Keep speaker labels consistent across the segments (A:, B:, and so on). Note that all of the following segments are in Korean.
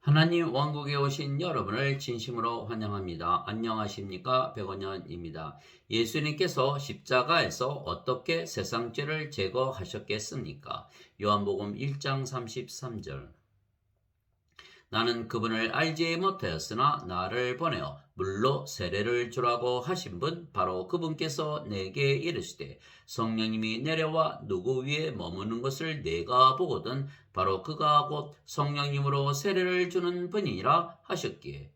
A: 하나님 왕국에 오신 여러분을 진심으로 환영합니다. 안녕하십니까? 백원현입니다. 예수님께서 십자가에서 어떻게 세상 죄를 제거하셨겠습니까? 요한복음 1장 33절. 나는 그분을 알지 못하였으나 나를 보내어 물로 세례를 주라고 하신 분 바로 그분께서 내게 이르시되 성령님이 내려와 누구 위에 머무는 것을 내가 보거든 바로 그가 곧 성령님으로 세례를 주는 분이니라 하셨기에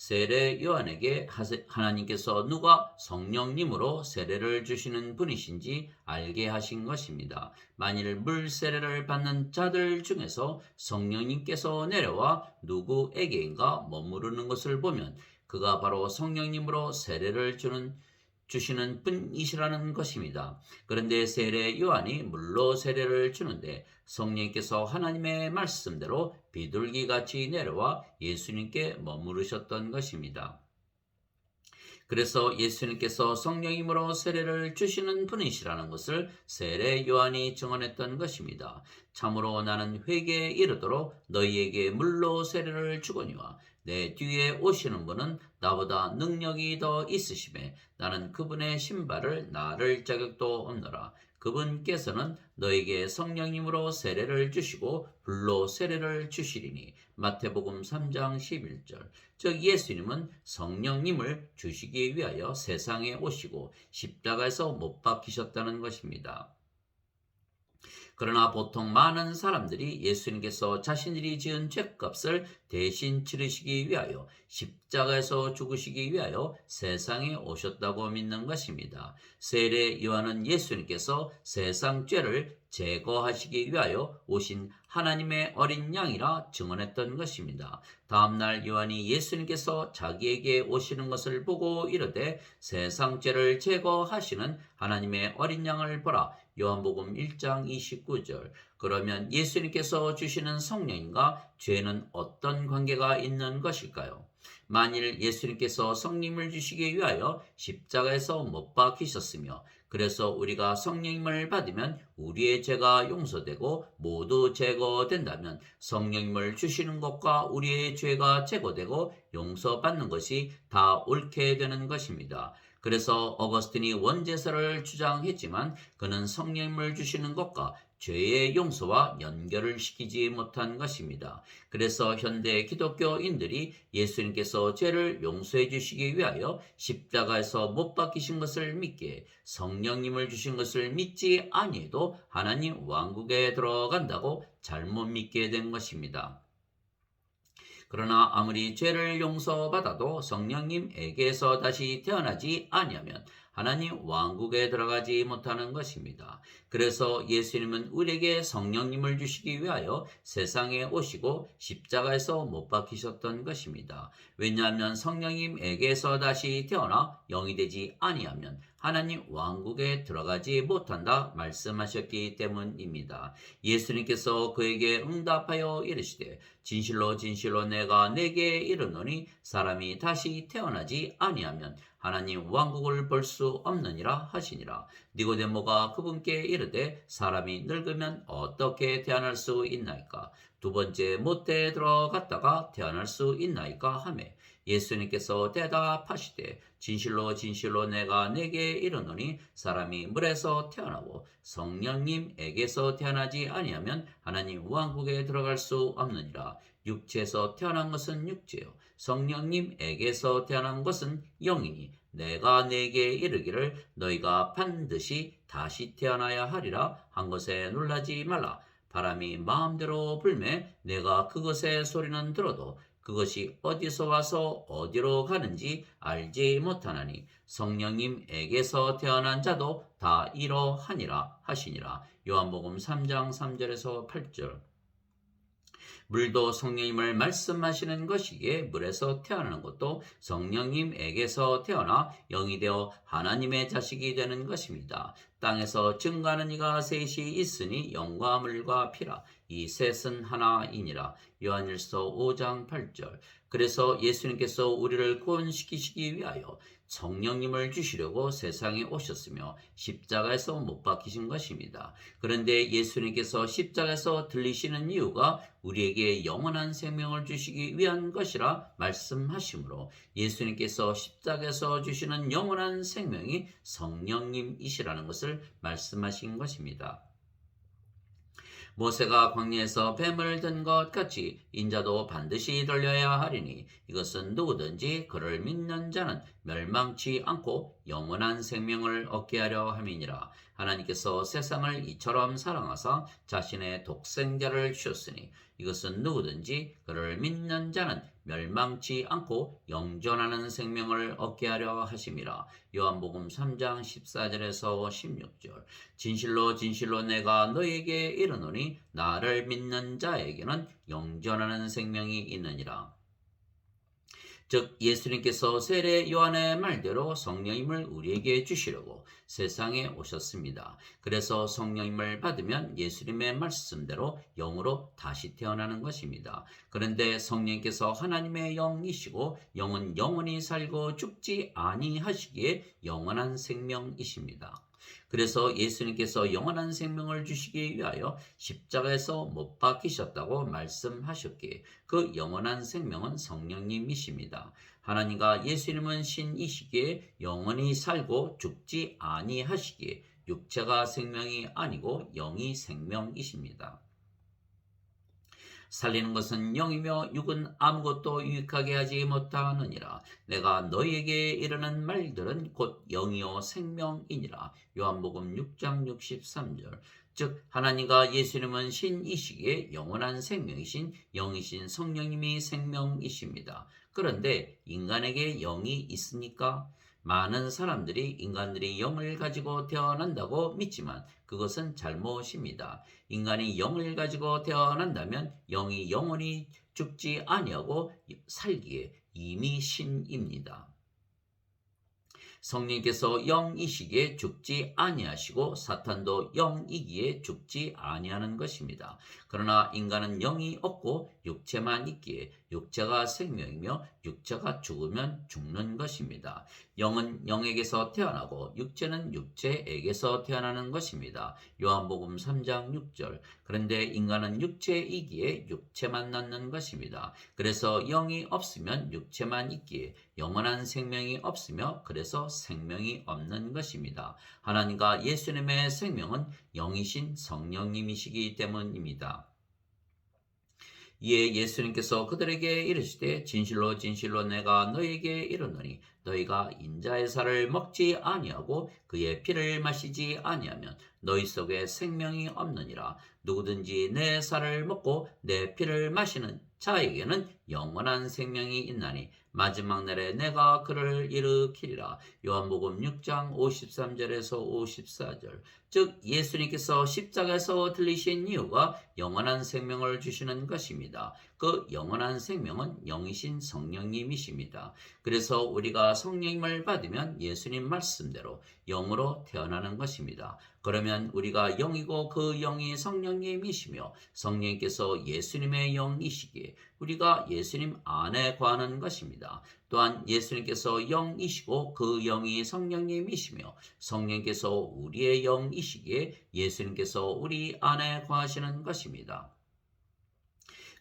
A: 세례 요한에게 하나님께서 누가 성령님으로 세례를 주시는 분이신지 알게 하신 것입니다. 만일 물 세례를 받는 자들 중에서 성령님께서 내려와 누구에게인가 머무르는 것을 보면 그가 바로 성령님으로 세례를 주시는 분이시라는 것입니다. 그런데 세례 요한이 물로 세례를 주는데 성령께서 하나님의 말씀대로 비둘기같이 내려와 예수님께 머무르셨던 것입니다. 그래서 예수님께서 성령님으로 세례를 주시는 분이시라는 것을 세례 요한이 증언했던 것입니다. 참으로 나는 회개에 이르도록 너희에게 물로 세례를 주거니와 내 뒤에 오시는 분은 나보다 능력이 더 있으심에 나는 그분의 신발을 나를 자격도 없노라. 그분께서는 너에게 성령님으로 세례를 주시고 불로 세례를 주시리니 마태복음 3장 11절. 즉 예수님은 성령님을 주시기 위하여 세상에 오시고 십자가에서 못 박히셨다는 것입니다. 그러나 보통 많은 사람들이 예수님께서 자신들이 지은 죄값을 대신 치르시기 위하여 십자가에서 죽으시기 위하여 세상에 오셨다고 믿는 것입니다. 세례 요한은 예수님께서 세상 죄를 제거하시기 위하여 오신 하나님의 어린 양이라 증언했던 것입니다. 다음날 요한이 예수님께서 자기에게 오시는 것을 보고 이르되 세상 죄를 제거하시는 하나님의 어린 양을 보라. 요한복음 1장 29절. 그러면 예수님께서 주시는 성령과 죄는 어떤 관계가 있는 것일까요? 만일 예수님께서 성령을 주시기 위하여 십자가에서 못 박히셨으며 그래서 우리가 성령님을 받으면 우리의 죄가 용서되고 모두 제거된다면 성령님을 주시는 것과 우리의 죄가 제거되고 용서받는 것이 다 옳게 되는 것입니다. 그래서 어거스틴이 원죄설을 주장했지만 그는 성령님을 주시는 것과 죄의 용서와 연결을 시키지 못한 것입니다. 그래서 현대 기독교인들이 예수님께서 죄를 용서해 주시기 위하여 십자가에서 못 박히신 것을 믿기에 성령님을 주신 것을 믿지 아니해도 하나님 왕국에 들어간다고 잘못 믿게 된 것입니다. 그러나 아무리 죄를 용서받아도 성령님에게서 다시 태어나지 아니하면 하나님 왕국에 들어가지 못하는 것입니다. 그래서 예수님은 우리에게 성령님을 주시기 위하여 세상에 오시고 십자가에서 못 박히셨던 것입니다. 왜냐하면 성령님에게서 다시 태어나 영이 되지 아니하면 하나님 왕국에 들어가지 못한다 말씀하셨기 때문입니다. 예수님께서 그에게 응답하여 이르시되 진실로 진실로 내가 내게 이르노니 사람이 다시 태어나지 아니하면 하나님 왕국을 볼 수 없느니라 하시니라. 니고데모가 그분께 이르되 사람이 늙으면 어떻게 태어날 수 있나이까? 두 번째 못대에 들어갔다가 태어날 수 있나이까 하매 예수님께서 대답하시되 진실로 진실로 내가 내게 이르노니 사람이 물에서 태어나고 성령님에게서 태어나지 아니하면 하나님 왕국에 들어갈 수 없느니라. 육체에서 태어난 것은 육체요 성령님에게서 태어난 것은 영이니 내가 내게 이르기를 너희가 반드시 다시 태어나야 하리라 한 것에 놀라지 말라. 바람이 마음대로 불매 내가 그것의 소리는 들어도 그것이 어디서 와서 어디로 가는지 알지 못하나니 성령님에게서 태어난 자도 다 이러하니라 하시니라. 요한복음 3장 3절에서 8절. 물도 성령님을 말씀하시는 것이기에 물에서 태어나는 것도 성령님에게서 태어나 영이 되어 하나님의 자식이 되는 것입니다. 땅에서 증거하는 이가 셋이 있으니 영과 물과 피라. 이 셋은 하나이니라. 요한일서 5장 8절. 그래서 예수님께서 우리를 구원시키시기 위하여 성령님을 주시려고 세상에 오셨으며 십자가에서 못 박히신 것입니다. 그런데 예수님께서 십자가에서 들리시는 이유가 우리에게 영원한 생명을 주시기 위한 것이라 말씀하시므로 예수님께서 십자가에서 주시는 영원한 생명이 성령님이시라는 것을 말씀하신 것입니다. 모세가 광야에서 뱀을 든 것 같이 인자도 반드시 들려야 하리니 이것은 누구든지 그를 믿는 자는 멸망치 않고 영원한 생명을 얻게 하려 함이니라. 하나님께서 세상을 이처럼 사랑하사 자신의 독생자를 주셨으니 이것은 누구든지 그를 믿는 자는 멸망치 않고 영존하는 생명을 얻게 하려 하심이라. 요한복음 3장 14절에서 16절. 진실로 진실로 내가 너희에게 이르노니 나를 믿는 자에게는 영존하는 생명이 있느니라. 즉 예수님께서 세례 요한의 말대로 성령님을 우리에게 주시려고 세상에 오셨습니다. 그래서 성령님을 받으면 예수님의 말씀대로 영으로 다시 태어나는 것입니다. 그런데 성령님께서 하나님의 영이시고 영은 영원히 살고 죽지 아니하시기에 영원한 생명이십니다. 그래서 예수님께서 영원한 생명을 주시기 위하여 십자가에서 못 박히셨다고 말씀하셨기에 그 영원한 생명은 성령님이십니다. 하나님과 예수님은 신이시기에 영원히 살고 죽지 아니하시기에 육체가 생명이 아니고 영이 생명이십니다. 살리는 것은 영이며 육은 아무것도 유익하게 하지 못하느니라. 내가 너희에게 이르는 말들은 곧 영이요 생명이니라. 요한복음 6장 63절. 즉 하나님과 예수님은 신이시기에 영원한 생명이신 영이신 성령님이 생명이십니다. 그런데 인간에게 영이 있습니까? 많은 사람들이 인간들이 영을 가지고 태어난다고 믿지만 그것은 잘못입니다. 인간이 영을 가지고 태어난다면 영이 영원히 죽지 아니하고 살기에 이미 신입니다. 성령께서 영이시기에 죽지 아니하시고 사탄도 영이기에 죽지 아니하는 것입니다. 그러나 인간은 영이 없고 육체만 있기에 육체가 생명이며 육체가 죽으면 죽는 것입니다. 영은 영에게서 태어나고 육체는 육체에게서 태어나는 것입니다. 요한복음 3장 6절. 그런데 인간은 육체이기에 육체만 낳는 것입니다. 그래서 영이 없으면 육체만 있기에 영원한 생명이 없으며 그래서 생명이 없는 것입니다. 하나님과 예수님의 생명은 영이신 성령님이시기 때문입니다. 이에 예수님께서 그들에게 이르시되 진실로 진실로 내가 너희에게 이르노니 너희가 인자의 살을 먹지 아니하고 그의 피를 마시지 아니하면 너희 속에 생명이 없느니라. 누구든지 내 살을 먹고 내 피를 마시는 자에게는 영원한 생명이 있나니 마지막 날에 내가 그를 일으키리라. 요한복음 6장 53절에서 54절. 즉 예수님께서 십자가에서 들리신 이유가 영원한 생명을 주시는 것입니다. 그 영원한 생명은 영이신 성령님이십니다. 그래서 우리가 성령님을 받으면 예수님 말씀대로 영으로 태어나는 것입니다. 그러면 우리가 영이고 그 영이 성령님이시며 성령님께서 예수님의 영이시기에 우리가 예수님 안에 거하는 것입니다. 또한 예수님께서 영이시고 그 영이 성령님이시며 성령께서 우리의 영이시기에 예수님께서 우리 안에 거하시는 것입니다.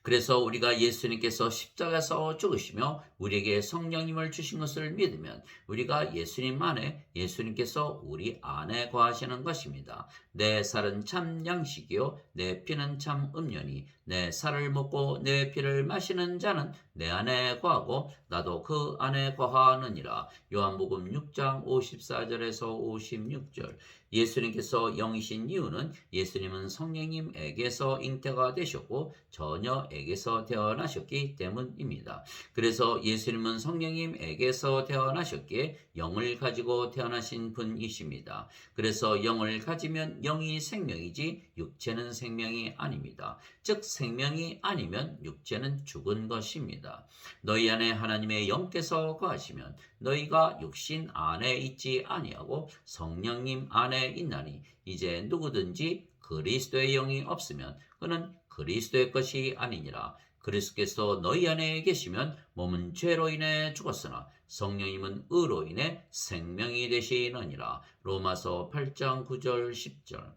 A: 그래서 우리가 예수님께서 십자가에서 죽으시며 우리에게 성령님을 주신 것을 믿으면 우리가 예수님 안에 예수님께서 우리 안에 거하시는 것입니다. 내 살은 참 양식이요 내 피는 참 음료니 내 살을 먹고 내 피를 마시는 자는 내 안에 거하고 나도 그 안에 거하느니라. 요한복음 6장 54절에서 56절. 예수님께서 영이신 이유는 예수님은 성령님에게서 잉태가 되셨고 처녀에게서 태어나셨기 때문입니다. 그래서 예수님은 성령님에게서 태어나셨기에 영을 가지고 태어나신 분이십니다. 그래서 영을 가지면 영이 생명이지 육체는 생명이 아닙니다. 즉 생명이 아니면 육체는 죽은 것입니다. 너희 안에 하나님의 영께서 거하시면 너희가 육신 안에 있지 아니하고 성령님 안에 있나니 이제 누구든지 그리스도의 영이 없으면 그는 그리스도의 것이 아니니라. 그리스도께서 너희 안에 계시면 몸은 죄로 인해 죽었으나 성령님은 의로 인해 생명이 되시느니라. 로마서 8장 9절 10절.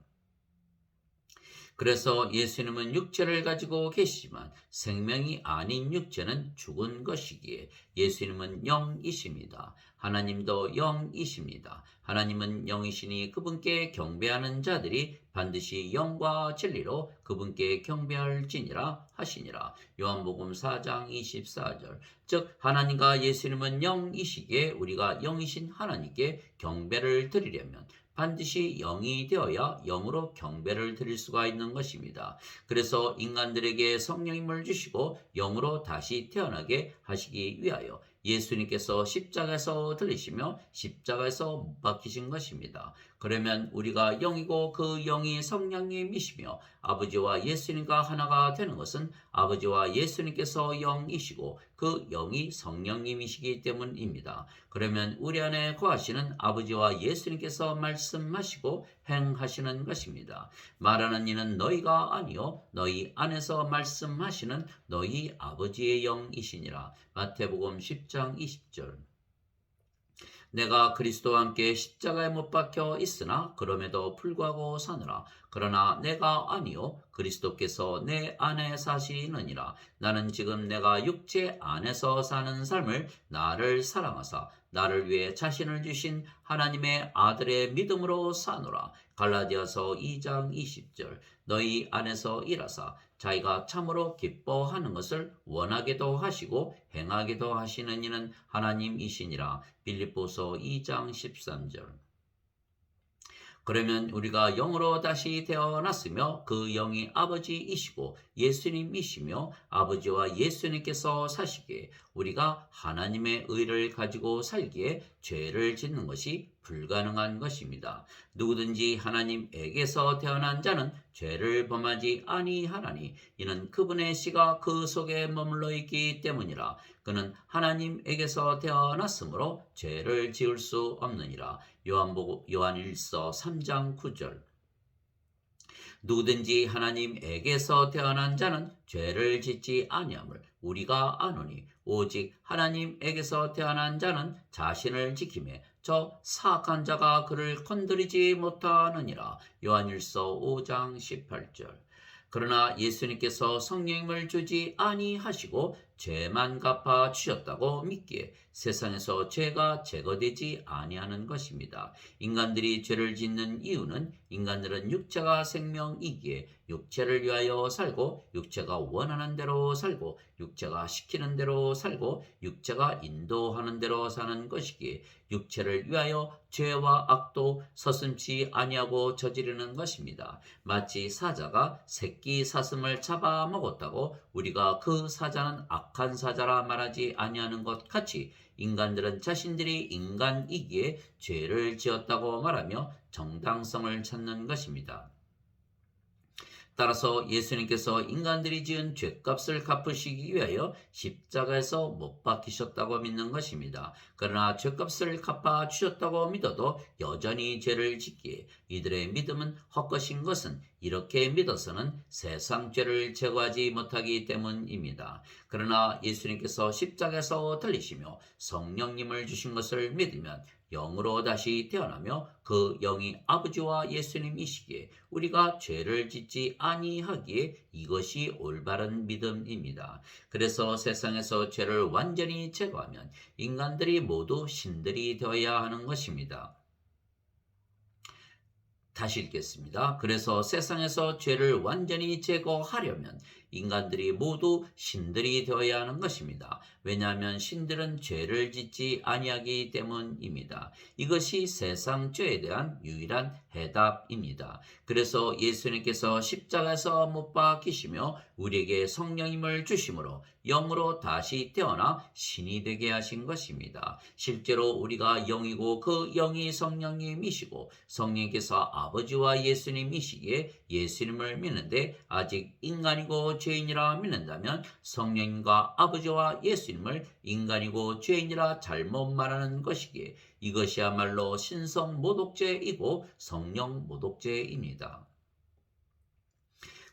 A: 그래서 예수님은 육체를 가지고 계시지만 생명이 아닌 육체는 죽은 것이기에 예수님은 영이십니다. 하나님도 영이십니다. 하나님은 영이시니 그분께 경배하는 자들이 반드시 영과 진리로 그분께 경배할지니라 하시니라. 요한복음 4장 24절. 즉 하나님과 예수님은 영이시기에 우리가 영이신 하나님께 경배를 드리려면 반드시 영이 되어야 영으로 경배를 드릴 수가 있는 것입니다. 그래서 인간들에게 성령님을 주시고 영으로 다시 태어나게 하시기 위하여 예수님께서 십자가에서 들리시며 십자가에서 못 박히신 것입니다. 그러면 우리가 영이고 그 영이 성령님이시며 아버지와 예수님과 하나가 되는 것은 아버지와 예수님께서 영이시고 그 영이 성령님이시기 때문입니다. 그러면 우리 안에 거하시는 아버지와 예수님께서 말씀하시고 행하시는 것입니다. 말하는 이는 너희가 아니요 너희 안에서 말씀하시는 너희 아버지의 영이시니라. 마태복음 10장 20절. 내가 그리스도와 함께 십자가에 못 박혀 있으나 그럼에도 불구하고 사느라. 그러나 내가 아니요 그리스도께서 내 안에 사시느니라. 나는 지금 내가 육체 안에서 사는 삶을 나를 사랑하사 나를 위해 자신을 주신 하나님의 아들의 믿음으로 사노라. 갈라디아서 2장 20절. 너희 안에서 일하사 자기가 참으로 기뻐하는 것을 원하게도 하시고 행하게도 하시는 이는 하나님이시니라. 빌립보서 2장 13절. 그러면 우리가 영으로 다시 태어났으며 그 영이 아버지이시고 예수님이시며 아버지와 예수님께서 사시기에 우리가 하나님의 의를 가지고 살기에 죄를 짓는 것이 불가능한 것입니다. 누구든지 하나님에게서 태어난 자는 죄를 범하지 아니하나니 이는 그분의 씨가 그 속에 머물러 있기 때문이라. 그는 하나님에게서 태어났으므로 죄를 지을 수 없느니라. 요한일서 3장 9절. 누구든지 하나님에게서 태어난 자는 죄를 짓지 아니함을 우리가 아노니 오직 하나님에게서 태어난 자는 자신을 지키매 저 사악한 자가 그를 건드리지 못하느니라. 요한일서 5장 18절. 그러나 예수님께서 성령님을 주지 아니하시고 죄만 갚아 주셨다고 믿기에 세상에서 죄가 제거되지 아니하는 것입니다. 인간들이 죄를 짓는 이유는 인간들은 육체가 생명이기에 육체를 위하여 살고 육체가 원하는 대로 살고 육체가 시키는 대로 살고 육체가 인도하는 대로 사는 것이기에 육체를 위하여 죄와 악도 서슴지 아니하고 저지르는 것입니다. 마치 사자가 새끼 사슴을 잡아먹었다고 우리가 그 사자는 악한 사자라 말하지 아니하는 것 같이 인간들은 자신들이 인간이기에 죄를 지었다고 말하며 정당성을 찾는 것입니다. 따라서 예수님께서 인간들이 지은 죄값을 갚으시기 위하여 십자가에서 못 박히셨다고 믿는 것입니다. 그러나 죄값을 갚아 주셨다고 믿어도 여전히 죄를 짓기에 이들의 믿음은 헛것인 것은 이렇게 믿어서는 세상 죄를 제거하지 못하기 때문입니다. 그러나 예수님께서 십자가에서 달리시며 성령님을 주신 것을 믿으면 영으로 다시 태어나며 그 영이 아버지와 예수님이시기에 우리가 죄를 짓지 아니하기에 이것이 올바른 믿음입니다. 그래서 세상에서 죄를 완전히 제거하면 인간들이 모두 신들이 되어야 하는 것입니다. 다시 읽겠습니다. 그래서 세상에서 죄를 완전히 제거하려면 인간들이 모두 신들이 되어야 하는 것입니다. 왜냐하면 신들은 죄를 짓지 아니하기 때문입니다. 이것이 세상 죄에 대한 유일한 해답입니다. 그래서 예수님께서 십자가에서 못 박히시며 우리에게 성령님을 주심으로 영으로 다시 태어나 신이 되게 하신 것입니다. 실제로 우리가 영이고 그 영이 성령님이시고 성령께서 아버지와 예수님이시기에 예수님을 믿는데 아직 인간이고 죄인이라 믿는다면 성령님과 아버지와 예수님을 인간이고 죄인이라 잘못 말하는 것이기에 이것이야말로 신성 모독죄이고 성령 모독죄입니다.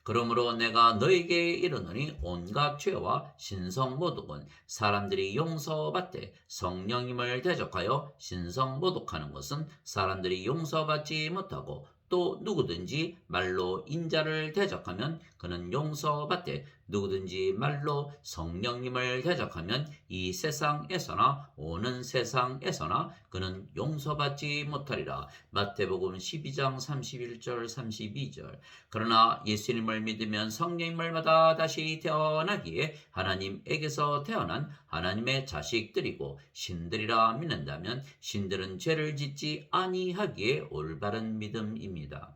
A: 그러므로 내가 너에게 이르노니 온갖 죄와 신성모독은 사람들이 용서받되 성령님을 대적하여 신성모독하는 것은 사람들이 용서받지 못하고 또 누구든지 말로 인자를 대적하면 그는 용서받되 누구든지 말로 성령님을 대적하면 이 세상에서나 오는 세상에서나 그는 용서받지 못하리라. 마태복음 12장 31절 32절. 그러나 예수님을 믿으면 성령님을 받아 다시 태어나기에 하나님에게서 태어난 하나님의 자식들이고 신들이라 믿는다면 신들은 죄를 짓지 아니하기에 올바른 믿음입니다.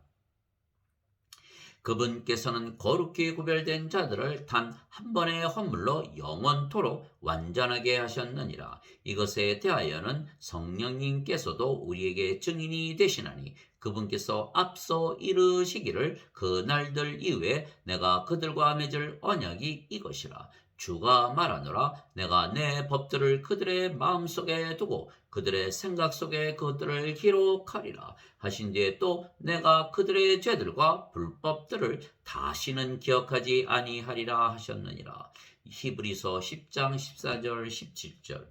A: 그분께서는 거룩히 구별된 자들을 단 한 번의 헌물로 영원토록 완전하게 하셨느니라. 이것에 대하여는 성령님께서도 우리에게 증인이 되시나니 그분께서 앞서 이르시기를 그 날들 이후에 내가 그들과 맺을 언약이 이것이라. 주가 말하노라. 내가 내 법들을 그들의 마음속에 두고 그들의 생각 속에 그들을 기록하리라 하신 뒤에 또 내가 그들의 죄들과 불법들을 다시는 기억하지 아니하리라 하셨느니라. 히브리서 10장 14절 17절.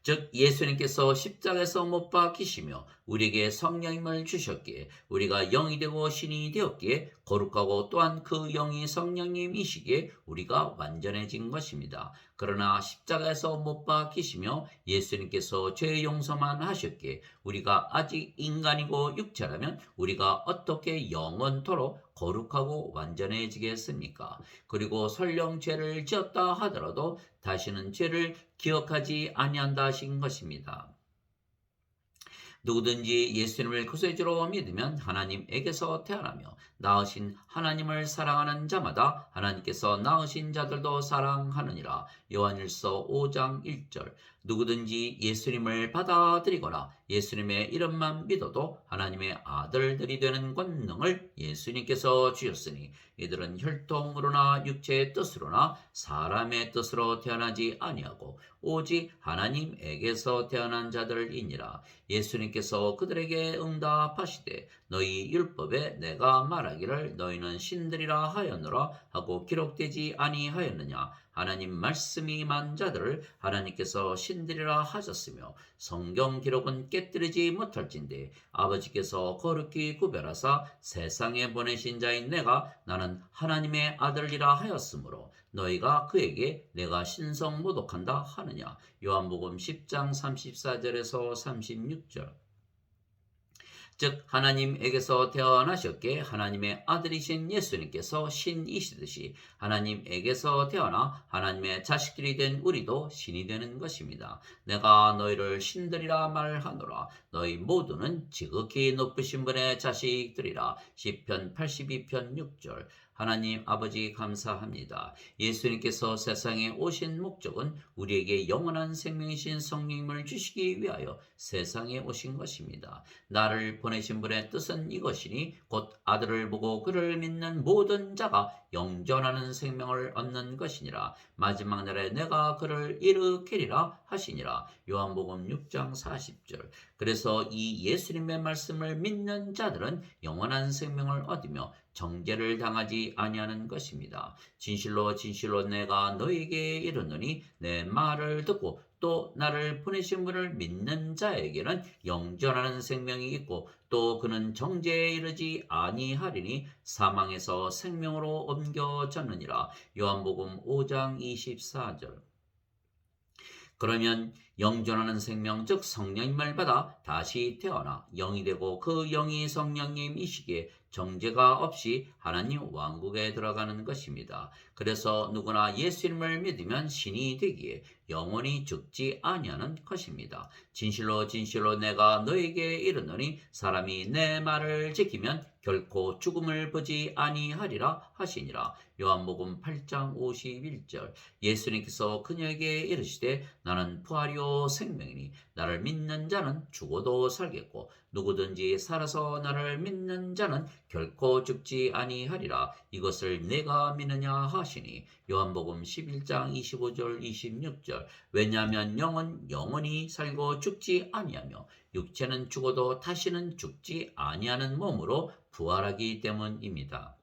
A: 즉 예수님께서 십자가에서 못 박히시며 우리에게 성령님을 주셨기에 우리가 영이 되고 신이 되었기에 거룩하고 또한 그 영이 성령님이시기에 우리가 완전해진 것입니다. 그러나 십자가에서 못 박히시며 예수님께서 죄 용서만 하셨기에 우리가 아직 인간이고 육체라면 우리가 어떻게 영원토록 거룩하고 완전해지겠습니까? 그리고 설령 죄를 지었다 하더라도 다시는 죄를 기억하지 아니한다 하신 것입니다. 누구든지 예수님을 구세주로 믿으면 하나님에게서 태어나며 낳으신 하나님을 사랑하는 자마다 하나님께서 낳으신 자들도 사랑하느니라. 요한일서 5장 1절. 누구든지 예수님을 받아들이거나 예수님의 이름만 믿어도 하나님의 아들들이 되는 권능을 예수님께서 주셨으니 이들은 혈통으로나 육체의 뜻으로나 사람의 뜻으로 태어나지 아니하고 오직 하나님에게서 태어난 자들이니라. 예수님께서 그들에게 응답하시되 너희 율법에 내가 말하기를 너희는 신들이라 하였노라 하고 기록되지 아니하였느냐. 하나님 말씀이 임한 자들을 하나님께서 신들이라 하셨으며 성경 기록은 깨뜨리지 못할진대 아버지께서 거룩히 구별하사 세상에 보내신 자인 내가 나는 하나님의 아들이라 하였으므로 너희가 그에게 내가 신성 모독한다 하느냐. 요한복음 10장 34절에서 36절. 즉 하나님에게서 태어나셨기에 하나님의 아들이신 예수님께서 신이시듯이 하나님에게서 태어나 하나님의 자식들이 된 우리도 신이 되는 것입니다. 내가 너희를 신들이라 말하노라. 너희 모두는 지극히 높으신 분의 자식들이라. 시편 82편 6절. 하나님 아버지 감사합니다. 예수님께서 세상에 오신 목적은 우리에게 영원한 생명이신 성령님을 주시기 위하여 세상에 오신 것입니다. 나를 보내신 분의 뜻은 이것이니 곧 아들을 보고 그를 믿는 모든 자가 영존하는 생명을 얻는 것이니라. 마지막 날에 내가 그를 일으키리라 하시니라. 요한복음 6장 40절. 그래서 이 예수님의 말씀을 믿는 자들은 영원한 생명을 얻으며 정죄를 당하지 아니하는 것입니다. 진실로 진실로 내가 너에게 이르노니 내 말을 듣고 또 나를 보내신 분을 믿는 자에게는 영존하는 생명이 있고 또 그는 정죄에 이르지 아니하리니 사망에서 생명으로 옮겨졌느니라. 요한복음 5장 24절. 그러면 영존하는 생명 즉 성령님을 받아 다시 태어나 영이 되고 그 영이 성령님이시기에 정죄가 없이 하나님 왕국에 들어가는 것입니다. 그래서 누구나 예수님을 믿으면 신이 되기에 영원히 죽지 아니하는 것입니다. 진실로 진실로 내가 너에게 이르노니 사람이 내 말을 지키면 결코 죽음을 보지 아니하리라 하시니라. 요한복음 8장 51절. 예수님께서 그녀에게 이르시되 나는 부활이요 생명이니 나를 믿는 자는 죽어도 살겠고 누구든지 살아서 나를 믿는 자는 결코 죽지 아니하리라. 이것을 내가 믿느냐 하시니. 요한복음 11장 25절 26절. 왜냐하면 영은 영원히 살고 죽지 아니하며 육체는 죽어도 다시는 죽지 아니하는 몸으로 부활하기 때문입니다.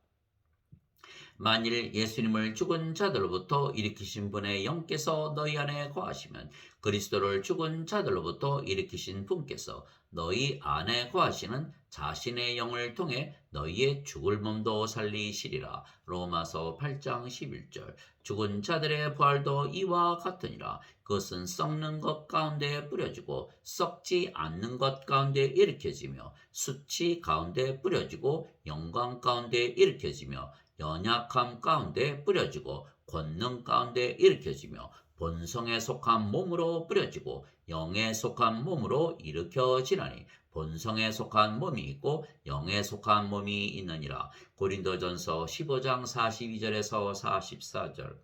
A: 만일 예수님을 죽은 자들로부터 일으키신 분의 영께서 너희 안에 거하시면 그리스도를 죽은 자들로부터 일으키신 분께서 너희 안에 거하시는 자신의 영을 통해 너희의 죽을 몸도 살리시리라. 로마서 8장 11절. 죽은 자들의 부활도 이와 같으니라. 그것은 썩는 것 가운데 뿌려지고 썩지 않는 것 가운데 일으켜지며 수치 가운데 뿌려지고 영광 가운데 일으켜지며 연약함 가운데 뿌려지고 권능 가운데 일으켜지며 본성에 속한 몸으로 뿌려지고 영에 속한 몸으로 일으켜지나니 본성에 속한 몸이 있고 영에 속한 몸이 있느니라. 고린도전서 15장 42절에서 44절.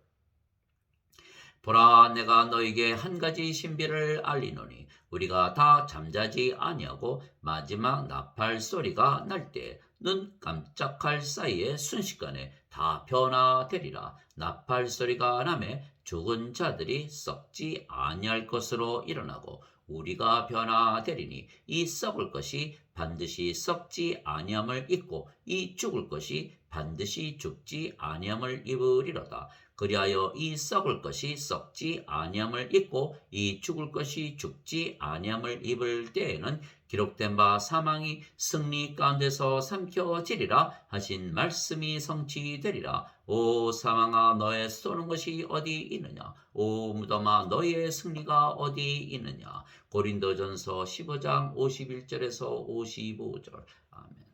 A: 보라, 내가 너에게 한 가지 신비를 알리노니 우리가 다 잠자지 아니하고 마지막 나팔 소리가 날 때 눈 깜짝할 사이에 순식간에 다 변화되리라. 나팔 소리가 나매 죽은 자들이 썩지 아니할 것으로 일어나고 우리가 변화되리니 이 썩을 것이 반드시 썩지 아니함을 입고 이 죽을 것이 반드시 죽지 아니함을 입으리로다. 그리하여 이 썩을 것이 썩지 아니함을 입고 이 죽을 것이 죽지 아니함을 입을 때에는 기록된 바 사망이 승리 가운데서 삼켜지리라 하신 말씀이 성취되리라. 오 사망아, 너의 쏘는 것이 어디 있느냐? 오 무덤아, 너의 승리가 어디 있느냐? 고린도전서 15장 51절에서 55절. 아멘.